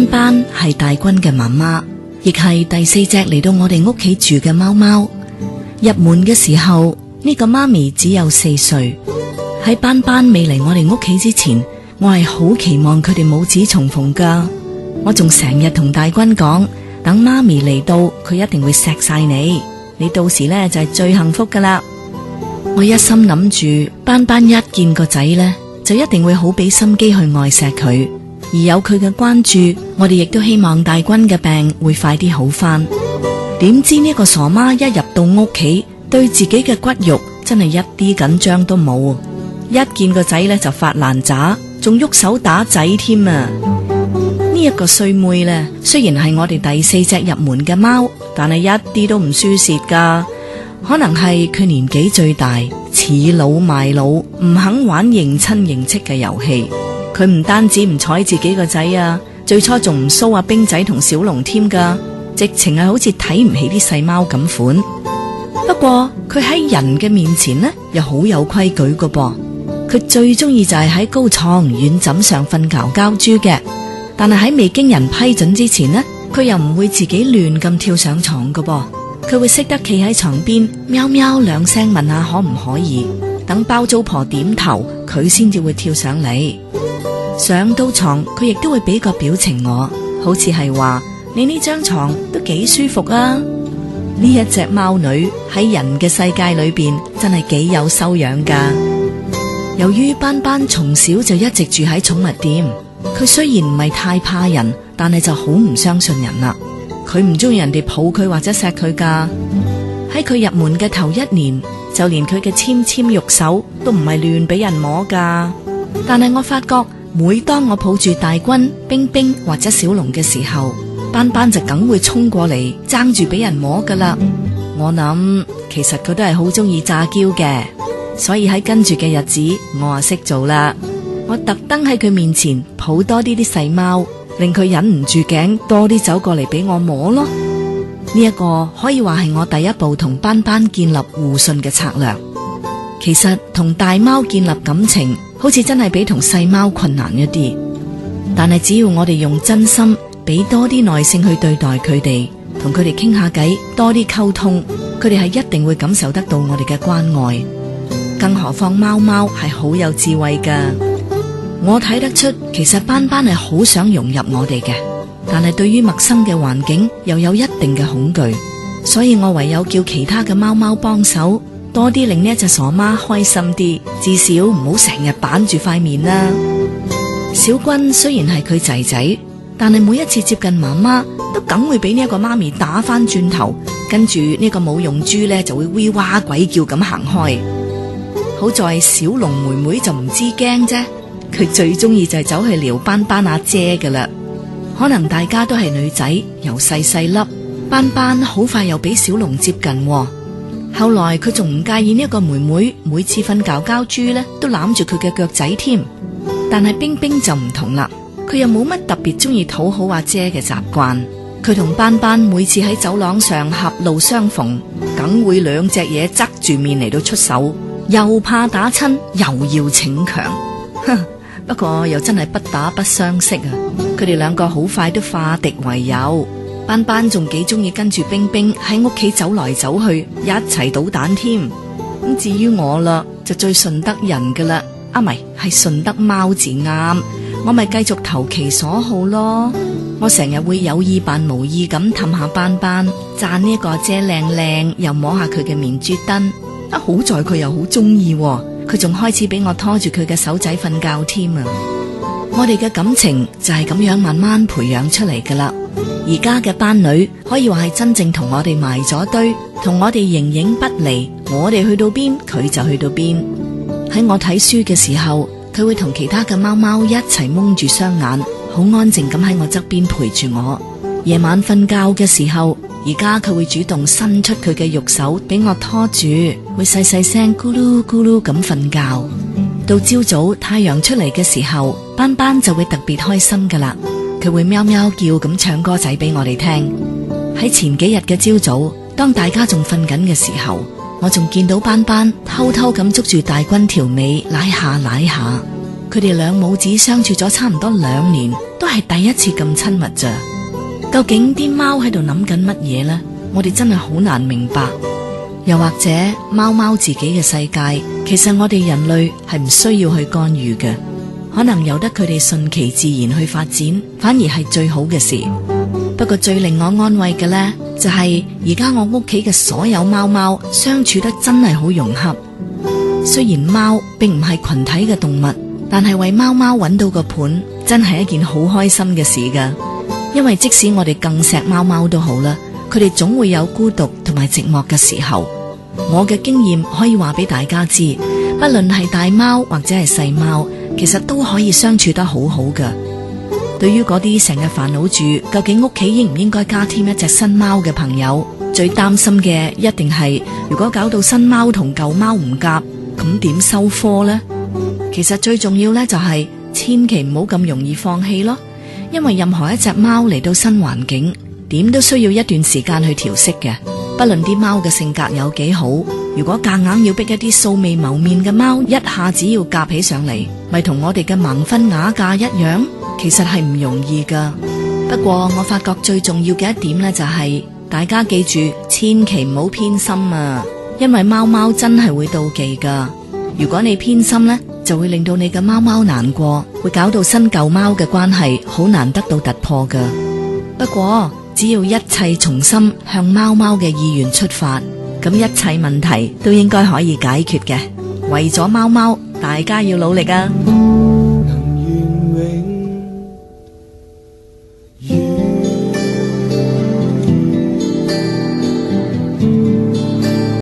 斑斑係大軍嘅媽媽，亦係第4隻嚟到我哋屋企住嘅貓貓。入門嘅時候，呢個媽咪只有4歲。喺斑斑未嚟我哋屋企之前，我係好期望佢哋母子重逢噶。我仲成日同大軍講，等媽咪嚟到，佢一定會錫晒你，你到時呢就係最幸福噶啦。我一心諗住斑斑一見個仔呢，就一定會好俾心機去愛錫佢，而有佢嘅關注，我哋亦都希望大軍嘅病會快啲好翻。點知呢個傻媽一入到屋企，對自己嘅骨肉真係一啲緊張都冇，一見個仔呢就發爛渣，仲喐手打仔添啊！呢一個衰妹呢，雖然係我哋第4隻入門嘅貓，但係一啲都唔輸蝕噶。可能係佢年紀最大，恃老賣老，唔肯玩認親認戚嘅遊戲。佢唔單止唔睬自己個仔啊，最初仲唔騷阿冰仔同小龍添噶，直情係好似睇唔起啲細貓咁款。不過佢喺人嘅面前呢，又好有規矩噶噃。佢最中意就係喺高床軟枕上瞓覺覺豬嘅，但係喺未經人批准之前呢，佢又唔會自己亂咁跳上床噶噃。佢會識得企喺床邊喵喵2聲問下可唔可以，等包租婆點頭，佢先至會跳上嚟。上到床佢亦都會俾個表情我，好似係話你呢張床都幾舒服啊。呢一隻貓女喺人嘅世界裏邊真係幾有修養噶。由於斑斑從小就一直住喺寵物店，佢雖然唔係太怕人，但係就好唔相信人啦。佢唔中意人哋抱佢或者錫佢噶。喺佢入門嘅頭1年，就連佢嘅纖纖玉手都唔係亂俾人摸噶。但係我發覺，每當我抱住大軍、冰冰或者小龍嘅時候，斑斑就梗會衝過嚟爭住俾人摸噶啦。我諗其實佢都係好中意詐嬌嘅，所以喺跟住嘅日子，我啊識做啦。我特登喺佢面前抱多啲細貓，令佢忍唔住頸，多啲走過嚟俾我摸咯。呢一個可以話係我第一步同斑斑建立互信嘅策略。其實同大貓建立感情，好似真係比同細貓困難一啲。但係只要我哋用真心，俾多啲耐性去對待佢哋，同佢哋傾下偈，多啲溝通，佢哋係一定會感受得到我哋嘅關愛。更何況貓貓係好有智慧噶。我睇得出，其實斑斑係好想融入我哋嘅，但係對於陌生嘅環境又有一定嘅恐懼，所以我唯有叫其他嘅貓貓幫手，多啲令呢一隻傻媽開心啲，至少唔好成日板住塊面啦。小軍雖然係佢仔仔，但係每一次接近媽媽，都梗會俾呢一個媽咪打翻轉頭，跟住呢個冇用豬呢就會威哇鬼叫咁行開。好在小龍妹妹就唔知驚啫。佢最中意就係走去撩斑斑阿姐噶啦。可能大家都係女仔，由細細粒，斑斑好快又俾小龍接近。後來佢仲唔介意呢一個妹妹每次瞓覺覺豬呢都攬住佢嘅腳仔添。但係冰冰就唔同啦，佢又冇乜特別中意討好阿姐嘅習慣。佢同斑斑每次喺走廊上狹路相逢，梗會2隻嘢側住面嚟到出手，又怕打親，又要逞強。不過又真係不打不相識啊！佢哋2個好快都化敵為友。斑斑仲幾中意跟住冰冰喺屋企走來走去，一齊搗蛋添。咁至於我啦，就最順得人噶啦。唔係順得貓字啱，我咪繼續投其所好咯。我成日會有意扮無意咁氹下斑斑，讚呢個姐靚靚，又摸下佢嘅面珠燈。好在佢又好中意。佢仲開始俾我拖住佢嘅手仔瞓覺添啊！我哋嘅感情就係咁樣慢慢培養出嚟噶啦。而家嘅斑女可以話係真正同我哋埋咗堆，同我哋形影不離。我哋去到邊，佢就去到邊。喺我睇書嘅時候，佢會同其他嘅貓貓一齊蒙住雙眼，好安靜咁喺我側邊陪住我。夜晚瞓覺嘅時候，而家佢會主動伸出佢嘅玉手俾我拖住，會細細聲咕嚕咕嚕咁瞓覺。到朝早太陽出嚟嘅時候，斑斑就會特別開心噶啦，佢會喵喵叫咁唱歌仔俾我哋聽。喺前幾日嘅朝早，當大家仲瞓緊嘅時候，我仲見到斑斑偷偷咁捉住大軍條尾，舐下舐下。佢哋兩母子相處咗差唔多2年，都係第一次咁親密咋。究竟啲貓喺度諗緊乜嘢呢？我哋真係好難明白。又或者貓貓自己嘅世界，其實我哋人類係唔需要去干預嘅，可能由得佢哋順其自然去發展，反而係最好嘅事。不過最令我安慰嘅呢，就係而家我屋企嘅所有貓貓相處得真係好融洽。雖然貓並唔係群體嘅動物，但係為貓貓揾到個伴，真係一件好開心嘅事噶。因為即使我哋更錫貓貓都好啦，佢哋總會有孤獨同埋寂寞嘅時候。我嘅經驗可以話俾大家知，不論係大貓或者係細貓，其實都可以相處得好好噶。對於嗰啲成日煩惱住究竟屋企應唔應該加添一隻新貓嘅朋友，最擔心嘅一定係如果搞到新貓同舊貓唔夾，咁點收科呢？其實最重要呢，就係千祈唔好咁容易放棄咯，因為任何一隻貓嚟到新環境，點都需要一段時間去調適嘅。不論啲貓嘅性格有幾好，如果夾硬要逼一啲素未謀面嘅貓一下子要夾起上嚟，咪同我哋嘅盲婚啞嫁一樣，其實係唔容易噶。不過我發覺最重要嘅一點呢，就係大家記住，千祈唔好偏心啊，因為貓貓真係會妒忌噶。如果你偏心呢，就會令到你嘅貓貓難過，會搞到新舊貓嘅關係好難得到突破噶。不過只要一切從心向貓貓嘅意願出發，咁一切問題都應該可以解決嘅。為咗貓貓，大家要努力啊！